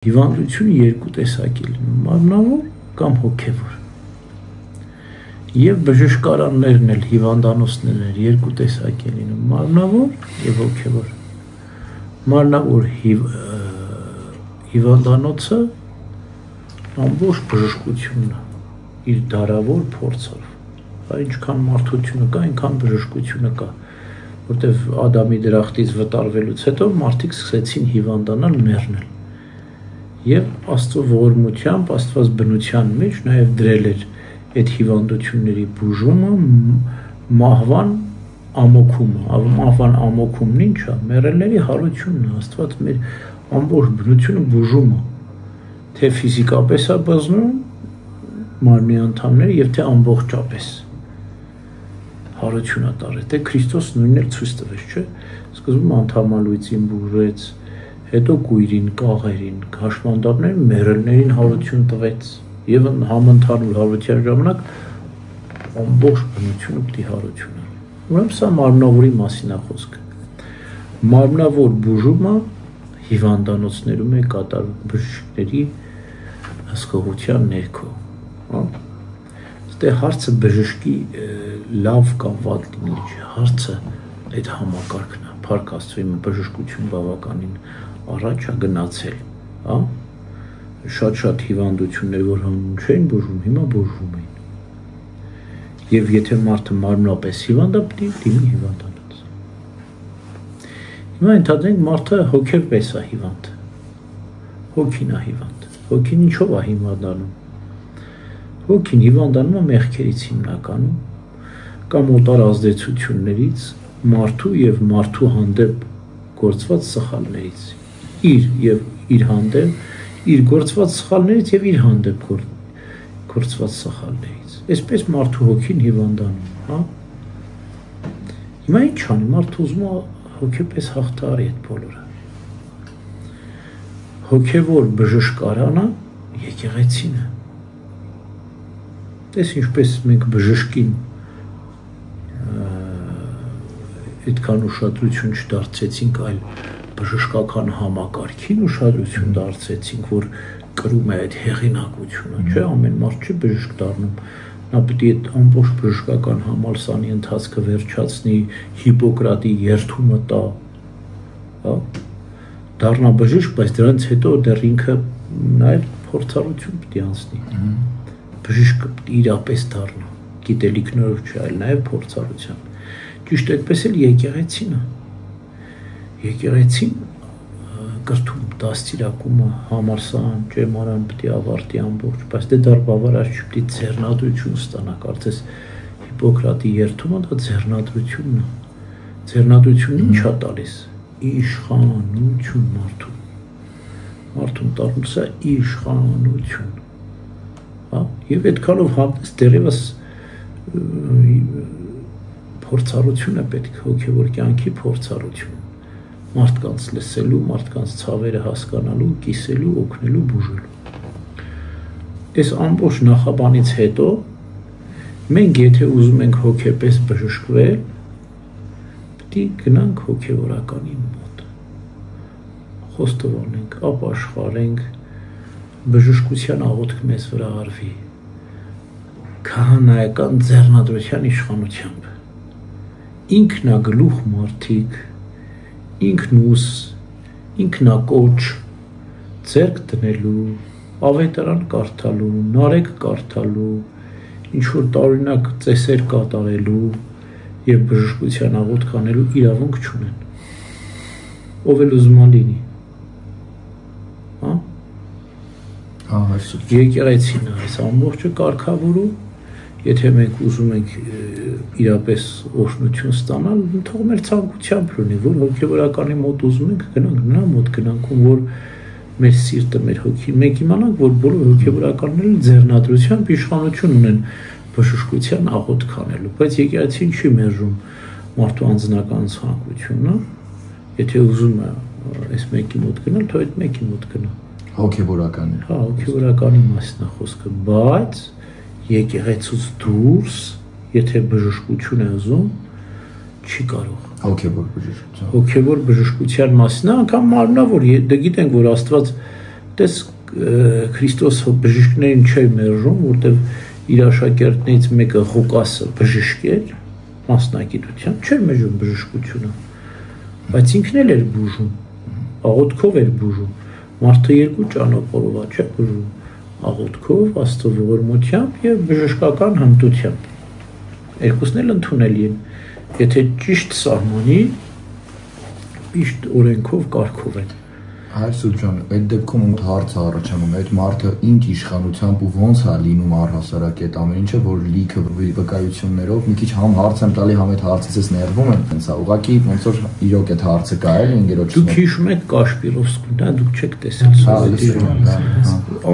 Հիվանդությունը երկու տեսակի լինում, մարմնավոր կամ հոգևոր։ Եվ բժշկարաններն էլ հիվանդանոցներն էլ երկու տեսակի լինում, մարմնավոր եւ հոգևոր։ Մարմնավոր հիվանդանոցը ամբողջ բժշկությունն է, իր դարավոր փորձով։ Ինչքան մարդությունը կա, այնքան բժշկությունը կա, որտեվ Ադամի դրախտից վտարվելուց հետո մարդիկ սկսեցին հիվանդանալ, մեռնել։ Եվ Աստծո ողորմությամբ, Աստված բնության մեջ նաև դրել էր այդ հիվանդությունների բուժումը, մահվան ամոքումը, մահվան ամոքումն ինչ է, մեռելների հարությունն է, Աստված մեր ամբողջ բնությունը բուժում է, թե ֆիզիկապես է բզնում մարմնի անդամները եւ թե ամբողջապես հարություն է տարել, թե Քրիստոս նույնն էլ ցույց տվեց, չէ՞, սկզբում անդամալույծին բուժեց, հետո կույրին, կաղերին, հաշմանդամներին, մեռելներին հարություն տվեց եւ համընդհանուր հարության ժամանակ ամբողջ բնությունը պիտի հարություն ունի։ Ուրեմն սա մարմնավորի մասին է խոսքը։ Մարմնավոր բուժումը հիվանդանոցներում է կատարվում բժիշկների հսկողության ներքո, հա։ Այստեղ հարցը բժշկի լավ կամ վատ լինի, հարցը այդ համակարգն է, փառք Աստծո, իմ բժշկություն բավականին առաջ է գնացել, հա։ Շատ հիվանդություններ, որ չէին բուժում, հիմա բուժվում են։ Եվ եթե մարդը մարմնապես հիվանդ է, պետք է լինի հիվանդանոց։ Հիմա ընդհանրենք մարդը հոգեպես է հիվանդ։ Հոգին է հիվանդ։ Հոգին ինչով է հիվանդանում։ Հոգին հիվանդանում է մեղքերից հիմնականում կամ օտար ազդեցություններից, մարդու եւ մարդու հանդեպ գործված սխալներից, իր հանդեպ, իր գործված սխալներից եւ իր հանդեպ գործված սխալներից։ Այսպես մարդու հոգին հիվանդանում, հա։ Հիմա ինչ անի, մարդը ուզում է հոգեպես հաղթահարի այդ բոլորը։ Հոգևոր բժշկարանը եկեղեցին է։ Տես ինչպես մենք բժշկին այդքան ուշադրություն չդարձեցինք, այլ բժշկական համակարգին ուշադրություն դարձեցինք, որ կրում է այդ հեղինակությունը, չէ, ամեն մարդ չի բժշկ դառնում, նա պետք է այդ ամբողջ բժշկական համալսանի ընթացքը վերջացնի, Հիպոկրատի երդումը տա, հա, դառնա բժիշկ, բայց դրանից հետո դեռ ինքը նաև փորձառություն պետք է անցնի։ Բժիշկը պետք է իրապես դառնա, գիտելիքներով չէ, այլ նաև փորձառությամբ։ Ճիշտ այդպես էլ եկեղեցին է։ Եկեղեցին կրթում, դաստիարակումը, համալսարան, ճեմարան պետք է ավարտի ամբողջ, բայց դե դեռ բավարար չի, պետք է ձեռնադրություն ստանա, կարծես Հիպոկրատի երդումը դա ձեռնադրությունն է։ Ձեռնադրությունն ինչ է տալիս։ Իշխանություն մարդուն տալիս է իշխանություն, հա, եւ այդքանով հանդես դեռևս փորձառություն է պետք, հոգևոր կյանքի փորձառություն, մարդկանց լսելու, մարդկանց ցավերը հասկանալու, կիսելու, օգնելու, բուժելու։ Այս ամբողջ նախաբանից հետո մենք եթե ուզում ենք հոգեպես բժշկվել, պետք է գնանք հոգևորականի մոտ, խոստովանենք, ապաշխարենք, բժշկության աղոթք մեզ վրա արվի, քահանայական ձեռնադրության իշխանությամբ, ինքնագլուխ մարդիկ, ինքնուս, ինքնակոչ, ձեռք դնելու, ավետարան կարդալու, նարեկ կարդալու, ինչ-որ տարօրինակ ծեսեր կատարելու եւ բժշկության աղոթք անելու իրավունք չունեն։ Ով էլ ուզում է լինի։ Հա։ Եկեղեցին է այս ամբողջը կարգավորում, եթե մենք ուզում ենք իրապես օգնություն ստանալ, թող մեր ցանկությամբ լինի, որ հոգևորականի մոտ ուզում ենք գնանք, նա մոտ գնանք, որ մեր սիրտը, մեր հոգին, մենք իմանանք, որ բոլոր հոգևորականները ձեռնադրությամբ իշխանություն ունեն բժշկության աղոթք անելու, բայց եկեղեցին չի մերժում մարդու անձնական ցանկությունը, եթե ուզում է այս մեկի մոտ գնալ, թող այդ մեկի մոտ գնա։ Հոգևորականի։ Հա, հոգևորականի մասն է խոսքը, բայց եկեղեցուց դուրս, եթե բժշկություն է ուզում, չի կարող։ Հոգևոր բժշկության։ Հոգևոր բժշկության մասն է, անգամ մարմնավոր, դե գիտենք, որ Աստված Տես Քրիստոսը բժիշկներին չէր մերժում, որտեղ իր աշակերտներից մեկը Ղուկասը բժիշկ էր, մասնագիտությամբ չէր մերժում բժշկությունը, բայց ինքն էլ էր բուժում, աղոթքով էր բուժում, մարդը երկու ճանապարհով չէ բուժում, աղոթքով, Աստծո ողորմությամբ եւ բժշկական հմտությամբ։ Երկուսն էլ ընդունելի են, եթե ճիշտ սահմանի, ճիշտ օրենքով, կարգով են։ Հայր Սուրբյան, այդ դեպքում ում հարց առաջանում, այդ մարդը ինչ իշխանությամբ ու ոնց է լինում առհասարակ այդ ամեն ինչը, որ լիքը վկայություններով մի քիչ համ հարց եմ տալի, համ այդ հարցից ես ներվում եմ, հենց ուղղակի ոնց որ իրոք այդ հարցը կա էլ ընկերոջ։ Դուք հիշում եք Կաշպիրովսկուն, դա դուք չեք տեսել սովետի։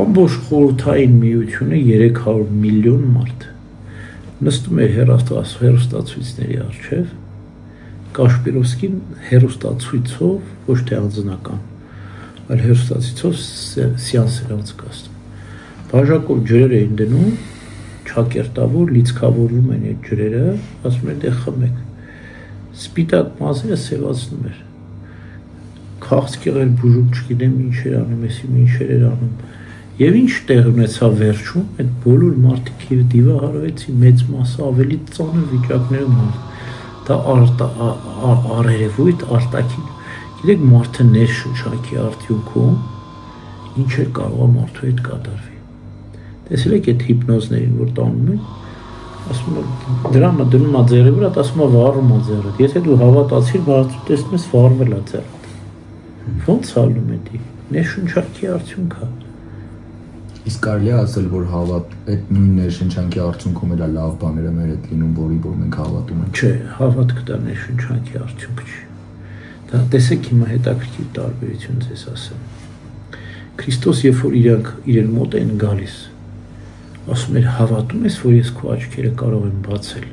Ամբողջ խորհրդային միությունը 300 միլիոն մարդ նստում էր հեռուստացույցների առջև, Կաշպիրովսկին հեռուստացույցով, ոչ թե անձնական, այլ հեռուստացույցով սեանս էր անցկացնում։ Բաժակով ջրեր էին դնում, ճակերտավոր, լիցքավորվում են այդ ջրերը, ասում են դե խմեք։ Սպիտակ մազերը սևացնում էր։ Քաղցկեղ էր բուժում, չգիտեմ ինչ էր անում, ինչեր էր անում։ Եվ ինչ տեղ ունեցավ վերջում, այդ բոլոր մարդիկ եւ դիվահարվեցին, մեծ մասը ավելի ծանր վիճակներում էր։ Դա արերևույթ արտաքին։ Գիտեք, մարդը ներշնչանքի արդյունքում ինչ է կարող մարդու հետ կատարվի։ Տեսել եք այդ հիպնոզներին, որ տանում են, ասում են դրամը դնում է ձեռի վրա, ասում է վառում է ձեռը։ Եթե դու հավատացիր, բարձր տեսնում ես վառվել է ձեռը։ Ոնց ալնում է դի։ Ներշնչանքի արդյունք է։ Իսկ կարելի է ասել, որ այդ նույն ներշնչանքի արդյունքում էլ լավ բաները մեր հետ լինում, որի որ մենք հավատում ենք։ Չէ, հավատքը դա ներշնչանքի արդյունք չի։ Դա տեսեք հիմա հետաքրքիր տարբերություն ձեզ ասեմ։ Քրիստոս երբ որ իրեն մոտ են գալիս, ասում էր հավատում ես, որ ես քո աչքերը կարող եմ բացել։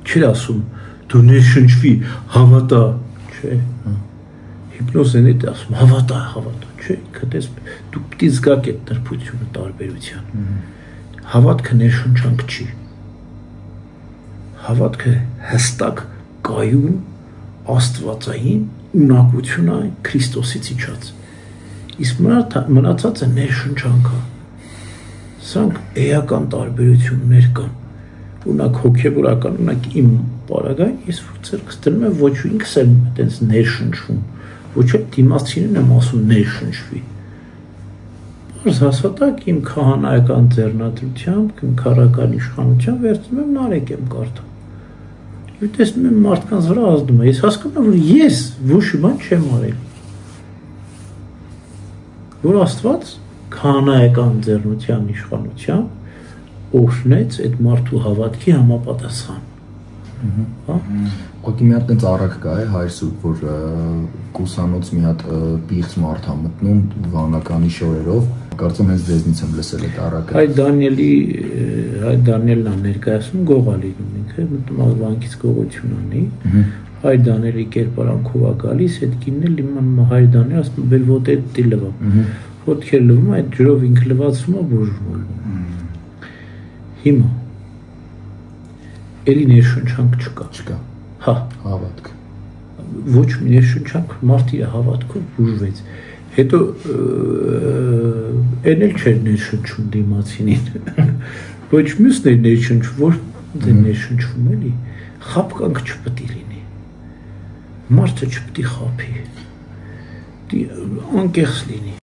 Չէր ասում դու ներշնչվի, հավատա, չէ։ Հիպնոզն է ասում հավատա, չէ, քտես դու պիտի զգաք այդ տրփությունը տարբերության։ Հավատքը ներշնչանք չի։ Հավատքը հստակ կայուն աստվածային ունակություն է Քրիստոսից իջած։ Իսկ մնացածը ներշնչանք է։ Սրանք էական տարբերություններ կան։ Օրինակ հոգևորական, օրինակ իմ պարագային ես ցերկս դնում եմ ոչ ինքս եմ այդպես ներշնչվում, ոչ էլ դիմացինին եմ ասում ներշնչվի։ Բայց հաստատ իմ քահանայական ձեռնադրությամբ, իմ քարական իշխանությամբ վերցնում եմ նարեկ եմ կարդում։ Եվ տեսնում եմ մարդկանց վրա ազդում է, ես հասկանում եմ, որ ես ոչ բան չեմ արել։ Որ Աստված քահանայական ձեռնության իշխանությամբ օրհնեց այդ մարդու հավատքի համապատասխան։ Ոքի մի հատ տենց առակ կա է Հայր Սուրբ, որ կուսանոց մի հատ պիղծ մարդ է մտնում վանականի շորերով, կարծեմ հենց ձեզնից եմ լսել այդ առակը։ Հայր Դանիելն է ներկայացնում գողա լինում ինքը, մտնում է վանքից գողություն անի, Հայր Դանիելի կերպարանքով է գալիս, այդ կինն էլ իմանում է Հայր Դանիել, ասում է բեր ոտեր դի լվա։ Ոտքեր լվում, այդ ջրով ինքը լվացվում է բուժվում։ Հիմա էլի ներշնչանք չկա։ Հա, հավատք։ Ոչ մի ներշնչանք, մարդը իր հավատքով բուժվեց։ Հետո այն էլ չէր ներշնչում դիմացինին։ Ոչ մյուսն էր ներշնչում, որ ներշնչվում էլի։ Խաբկանք չպետք է լինի։ Մարդը չպետք է խաբի։ Անկեղծ լինի։